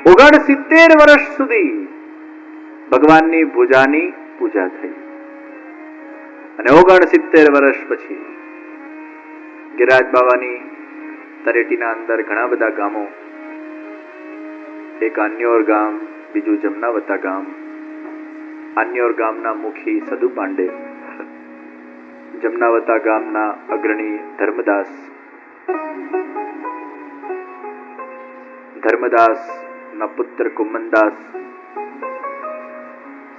69 વર્ષ સુધી ભગવાનની ભુજાની પૂજા થઈ અને 69 વર્ષ પછી ગિરિરાજ બાવાની તરેટીના અંદર ઘણા બધા ગામો, એક આન્યોર ગામ, બીજું જમનાવતા ગામ. આન્યોર ગામના મુખી સદુ પાંડે, જમનાવતા ગામના અગ્રણી ધર્મદાસ, ધર્મદાસના પુત્ર કુમનદાસ,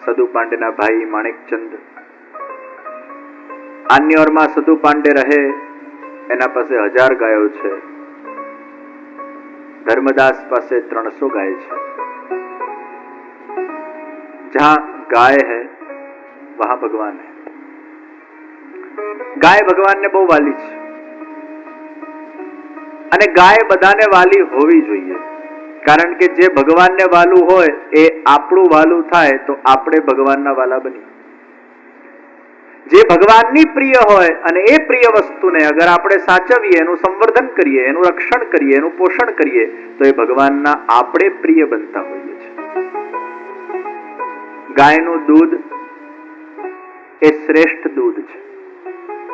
સદુ પાંડેના ભાઈ માણેકચંદ. આન્યોરમાં સદુ પાંડે રહે, એના પાસે 1000 ગાયો છે. ધર્મદાસ પાસે 300 ગાય છે. जहां गाय है वहां भगवान है. ગાય ભગવાનને બહુ વાલી છે અને ગાય બધાને વાલી હોવી જોઈએ, કારણ કે જે ભગવાનને વાલું હોય એ આપણું વાલું થાય તો આપણે ભગવાનના વાલા બની. જે ભગવાનની પ્રિય હોય અને એ પ્રિય વસ્તુને અગર આપણે સાચવીએ, એનું સંવર્ધન કરીએ, એનું રક્ષણ કરીએ, એનું પોષણ કરીએ તો એ ભગવાનના આપણે પ્રિય બનતા હોઈએ છીએ. ગાયનું દૂધ એ શ્રેષ્ઠ દૂધ છે.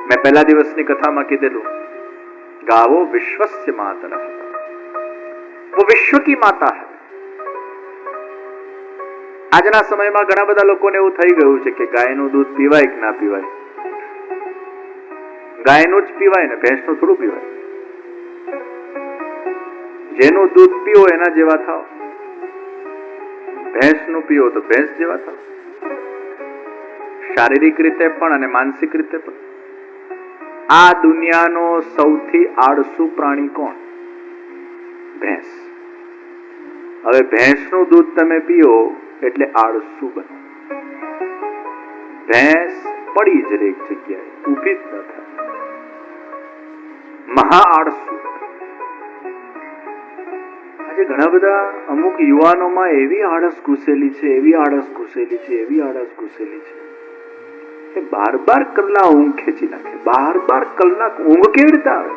મેં પહેલા દિવસની કથામાં કીધેલું, ગાવો વિશ્વસ્ય માતરઃ, वो विश्व की माता है. આજના સમયમાં ઘણા બધા લોકોને એવું થઈ ગયું છે કે ગાયનું દૂધ પીવાય કે ના પીવાય. ગાયનું જ પીવાય ને ભેંસનું થોડું પીવાય. જેનું દૂધ પીવો એના જેવા થાવ, ભેંસનું પીવો તો ભેંસ જેવા થાવ. શારીરિક રીતે પણ અને માનસિક રીતે પણ. આ દુનિયાનો સૌથી આળસુ પ્રાણી કોણ? ભેંસ. હવે ભેંસનું દૂધ તમે પીઓ એટલે આળસુ બનો. ભેંસ પડી જ રહે એક જગ્યાએ, ઊભી જ ન થાય, મહા આળસુ. આજે ઘણા બધા અમુક યુવાનોમાં એવી આળસ ઘૂસેલી છે, એવી આળસ ઘૂસેલી છે, એવી આળસ ઘૂસેલી છે કે 12 કલાક ઊંઘ ખેંચી નાખે. 12 કલાક ઊંઘ કેવી રીતે આવે?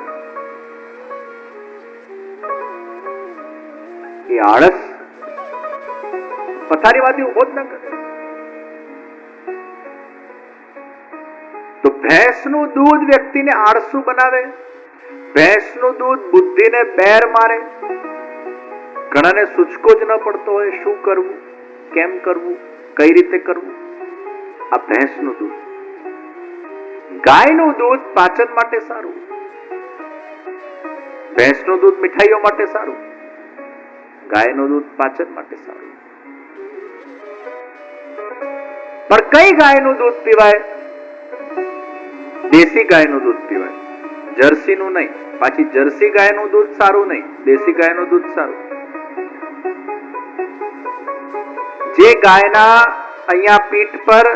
એ આળસ પથારીમાંથી ઉભો જ ન કરે. તો ભેંસનું દૂધ વ્યક્તિને આળસુ બનાવે. ભેંસનું દૂધ બુદ્ધિને બેર મારે. ઘણાને સૂચકો જ ન પડતો હોય શું કરવું, કેમ કરવું, કઈ રીતે કરવું. આ ભેંસનું દૂધ. ગાયનું દૂધ પાચન માટે સારું. ભેંસનું દૂધ મીઠાઈઓ માટે સારું, ગાયનું દૂધ પાચન માટે સારું. પણ કઈ ગાયનું દૂધ પીવાય? દેશી ગાયનું દૂધ પીવાય, જર્સીનું નહીં. પાછી જર્સી ગાયનું દૂધ સારું નહીં, દેશી ગાયનું દૂધ સારું. જે ગાયના અહીંયા પીઠ પર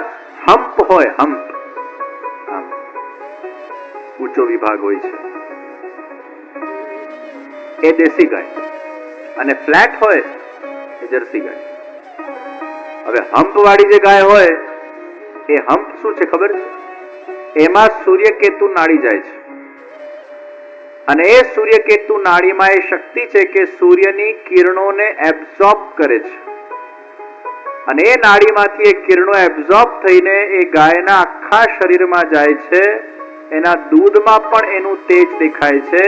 હમ્પ હોય, હમ્પ ઊંચો વિભાગ હોય છે, એ દેશી ગાય, અને ફ્લેટ હોય એ જર્સી ગાય. હવે હમ્પ વાળી જે ગાય હોય એ હમ્પ શું છે ખબર છે? એમાં સૂર્યકેતુ નાડી જાય છે અને એ સૂર્યકેતુ નાડીમાં એ શક્તિ છે કે સૂર્યની કિરણોને એબ્ઝોર્બ કરે છે અને એ નાડીમાંથી એ કિરણો એબ્ઝોર્બ થઈને એ ગાયના આખા શરીરમાં જાય છે. એના દૂધમાં પણ એનું તેજ દેખાય છે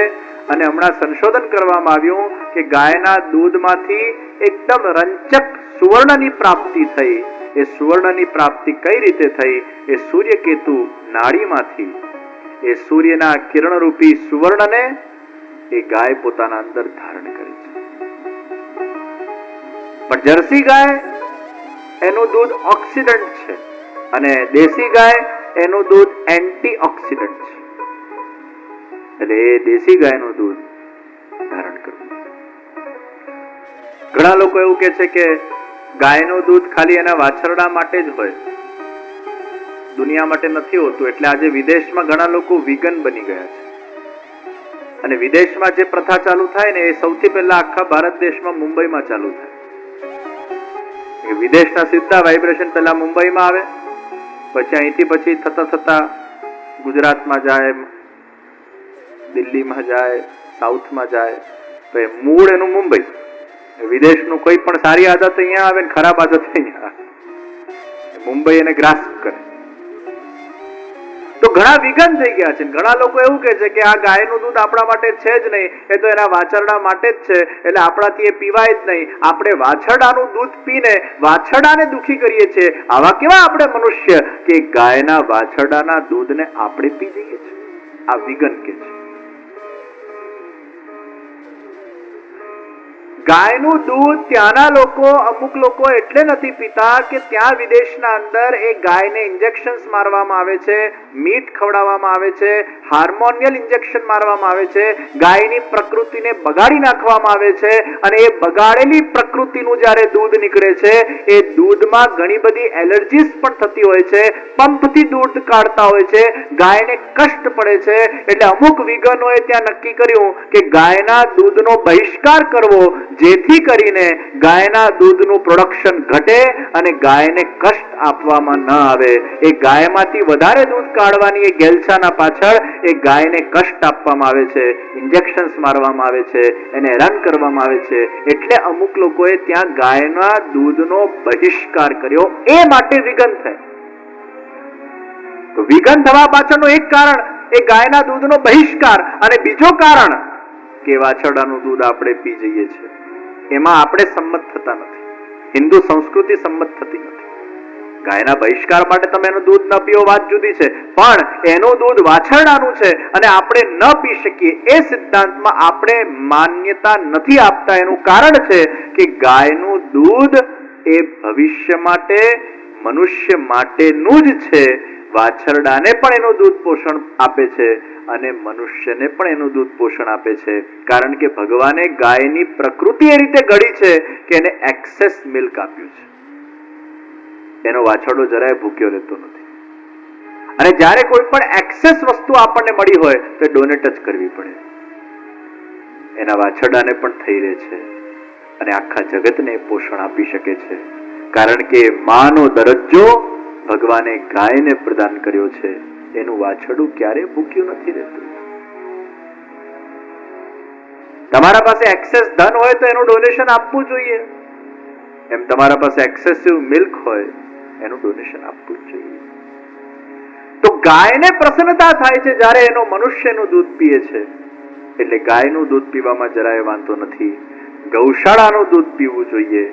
અને હમણાં સંશોધન કરવામાં આવ્યું કે ગાયના દૂધમાંથી એકદમ રંચક સુવર્ણની પ્રાપ્તિ થઈ. એ સુવર્ણની પ્રાપ્તિ કઈ રીતે થઈ? એ સૂર્યકેતુ નાડીમાંથી એ સૂર્યના કિરણરૂપી સુવર્ણને એ ગાય પોતાના અંદર ધારણ કરે છે. પણ જર્સી ગાય એનું દૂધ ઓક્સિડન્ટ છે અને દેશી ગાય એનું દૂધ એન્ટીઓક્સિડન્ટ છે. એટલે એ દેશી ગાયનું દૂધ ધારણ કરવું. ઘણા લોકો એવું કે છે કે ગાયનું દૂધ ખાલી એના વાછરડા માટે જ હોય, દુનિયા માટે નથી હોતું. એટલે આજે વિદેશમાં ઘણા લોકો વિગન બની ગયા છે અને વિદેશમાં જે પ્રથા ચાલુ થાય ને એ સૌથી પહેલા આખા ભારત દેશમાં મુંબઈમાં ચાલુ થાય. વિદેશના સીધા વાઇબ્રેશન પહેલા મુંબઈમાં આવે, પછી અહીંથી પછી થતા થતા ગુજરાતમાં જાય, દિલ્હીમાં જાય, સાઉથમાં જાય, તો એ મૂળ એનું મુંબઈ. વિદેશનું કોઈ પણ સારી આદત અહીંયા આવે ને ખરાબ આદત અહીંયા આવે, મુંબઈ એને ગ્રાસ્પ કરે. તો ઘણા વિઘન થઈ ગયા છે. ઘણા લોકો એવું કહે છે કે આ ગાયનું દૂધ આપણા માટે છે જ નહીં, એ તો એના વાછરડા માટે જ છે, એટલે આપણાથી એ પીવાય જ નહીં. આપણે વાછરડાનું દૂધ પીને વાછરડાને દુખી કરીએ છીએ. આવા કેવા આપણે મનુષ્ય કે ગાયના વાછરડાના દૂધને આપણે પી જઈએ છીએ. આ વિઘન કે છે. ગાયનું દૂધ ત્યાંના લોકો, અમુક લોકો એટલે નથી પીતા કે ત્યાં વિદેશના અંદર એ ગાયને ઇન્જેક્શન્સ મારવામાં આવે છે, મીટ ખવડાવવામાં આવે છે, હાર્મોનિયલ ઇન્જેક્શન મારવામાં આવે છે, ગાયની પ્રકૃતિને બગાડી નાખવામાં આવે છે. અને એ બગાડેલી પ્રકૃતિનું જ્યારે દૂધ નીકળે છે એ દૂધમાં ઘણી બધી એલર્જીસ પણ થતી હોય છે, પંપથી દૂધ કાઢતા હોય છે, ગાયને કષ્ટ પડે છે. એટલે અમુક વિગનોએ ત્યાં નક્કી કર્યું કે ગાયના દૂધનો બહિષ્કાર કરવો, જેથી કરીને ગાયના દૂધનું પ્રોડક્શન ઘટે અને ગાયને કષ્ટ આપવામાં ન આવે. એ ગાયમાંથી વધારે દૂધ કાઢવાની એ ગેલછાના પાછળ એ ગાયને કષ્ટ આપવામાં આવે છે, ઇન્જેક્શન્સ મારવામાં આવે છે, એને હેરાન કરવામાં આવે છે. એટલે અમુક લોકોએ ત્યાં ગાયના દૂધનો બહિષ્કાર કર્યો. એ માટે વિઘન થાય. તો વિઘન થવા પાછળનું એક કારણ એ ગાયના દૂધનો બહિષ્કાર, અને બીજો કારણ કે વાછરડાનું દૂધ આપણે પી જઈએ છીએ. એમાં આપણે સંમત થતા નથી. હિન્દુ સંસ્કૃતિ સંમત થતી નથી. ગાયના બહિષ્કાર માટે તમે એનું દૂધ ન પીવો વાત જુદી છે, પણ એનું દૂધ વાછરડાનું છે અને આપણે ન પી શકીએ એ સિદ્ધાંતમાં આપણે માન્યતા નથી આપતા. એનું કારણ છે કે ગાયનું દૂધ એ ભવિષ્ય માટે, મનુષ્ય માટેનું જ છે. વાછરડાને પણ એનું દૂધ પોષણ આપે છે અને મનુષ્યને પણ એનું દૂધ પોષણ આપે છે. કારણ કે ભગવાને ગાયની પ્રકૃતિ એ રીતે ઘડી છે કે એને એક્સેસ મિલ્ક આપ્યું છે. એનો વાછરડો જરાય ભૂખ્યો રહેતો નથી. અને જ્યારે કોઈ પણ એક્સેસ વસ્તુ આપણને મળી હોય તો ડોનેટ જ કરવી પડે. એના વાછરડાને પણ થઈ રહે છે અને આખા જગતને પોષણ આપી શકે છે. કારણ કે માનો દરજ્જો ભગવાને ગાયને પ્રદાન કર્યો છે. એનું વાછરડું ક્યારેય ભૂખ્યું નથી રહેતું. તમારા પાસે એક્સેસ ધન હોય તો એનું ડોનેશન આપવું જોઈએ. એમ તમારા પાસે એક્સેસિવ મિલ્ક હોય એનું ડોનેશન આપવું જોઈએ. તો ગાયને પ્રસન્નતા થાય છે જ્યારે એનો મનુષ્યનું દૂધ પીએ છે. એટલે ગાયનું દૂધ પીવામાં જરાય વાંધો નથી. ગૌશાળાનું દૂધ પીવું જોઈએ.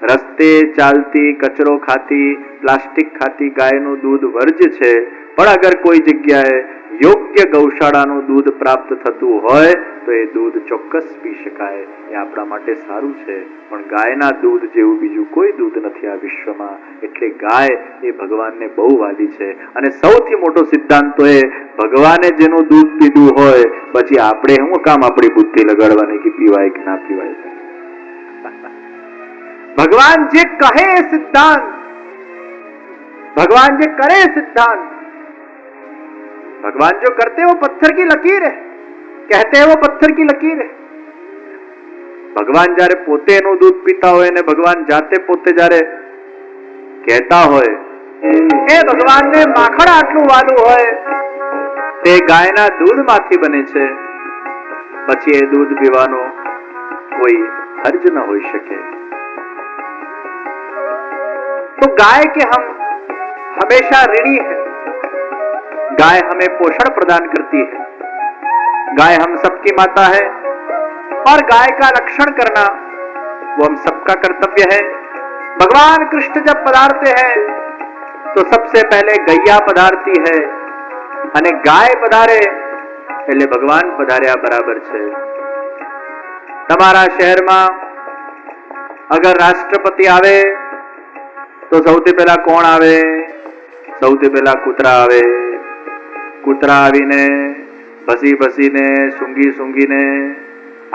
રસ્તે ચાલતી, કચરો ખાતી, પ્લાસ્ટિક ખાતી ગાયનું દૂધ વર્જ છે. પણ અગર કોઈ જગ્યાએ યોગ્ય ગૌશાળાનું દૂધ પ્રાપ્ત થતું હોય તો એ દૂધ ચોક્કસ પી શકાય. એ આપણા માટે સારું છે. પણ ગાયના દૂધ જેવું બીજું કોઈ દૂધ નથી આ વિશ્વમાં. એટલે ગાય એ ભગવાનને બહુ વાલી છે. અને સૌથી મોટો સિદ્ધાંત તો એ, ભગવાને જેનું દૂધ પીધું હોય પછી આપણે શું કામ આપણી બુદ્ધિ લગાડવાની કે પીવાય કે ના પીવાય. ભગવાન જે કહે સિદ્ધાંત, भगवान जो करे सिद्धांत, भगवान जो करते वो पत्थर की लकीर है, कहते हैं वो पत्थर की लकीर है. भगवान जारे पोते एनु दूध पीता होय ने भगवान जाते पोते जारे कहता होय ए भगवान ने माखण आटलू वालू होय ते गायना दूधमांथी बने छे, पछी ए दूध पीवानो कोई हर्ज न होई शके. तो गाय के हम हमेशा ऋणी है. गाय हमें पोषण प्रदान करती है. गाय हम सबकी माता है और गाय का रक्षण करना वो हम सबका कर्तव्य है. भगवान कृष्ण जब पधारते हैं तो सबसे पहले गैया पधारती है અને ગાય પધારે એટલે ભગવાન પધાર્યા બરાબર છે. તમારા શહેરમાં અગર રાષ્ટ્રપતિ આવે તો સૌથી પહેલા કોણ આવે? સૌથી પહેલા કૂતરા આવે. કૂતરા આવીને ભસી ભસીને સૂંઘી સૂંઘીને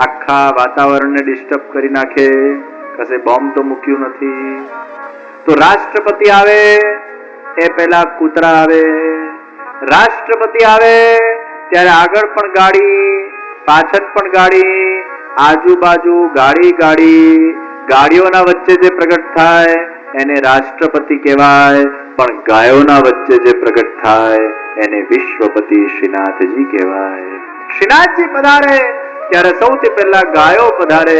આખા વાતાવરણને ડિસ્ટર્બ કરી નાખે. કશે બોમ્બ તો મૂક્યું નથી. તો રાષ્ટ્રપતિ આવે એ પહેલા કૂતરા આવે. રાષ્ટ્રપતિ આવે ત્યારે આગળ પણ ગાડી, પાછળ પણ ગાડી, આજુબાજુ ગાડી ગાડી, ગાડીઓના વચ્ચે જે પ્રગટ થાય એને રાષ્ટ્રપતિ કહેવાય. પણ ગાયોના વચ્ચે જે પ્રગટ થાય એને વિશ્વપતિ શ્રીનાથજી કહેવાય. શ્રીનાથજી પધારે ત્યારે સૌથી પહેલા ગાયો પધારે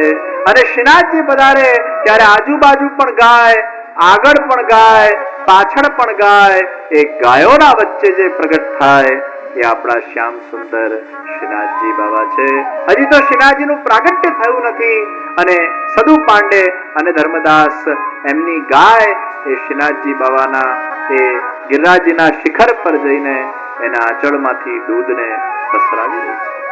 અને શ્રીનાથજી પધારે ત્યારે આજુબાજુ પણ ગાય, આગળ પણ ગાય, પાછળ પણ ગાય. એ ગાયોના વચ્ચે જે પ્રગટ થાય એ આપણા શ્યામ સુંદર શ્રીનાથજી બાબા છે. હજી તો શ્રીનાથજીનું પ્રાગટ્ય થયું નથી અને સદુ પાંડે અને ધર્મદાસ એમની ગાય એ શ્રીનાથજી બાબાના એ ગિરિરાજના શિખર પર જઈને એના આંચળમાંથી દૂધને પસરાવી રહી છે.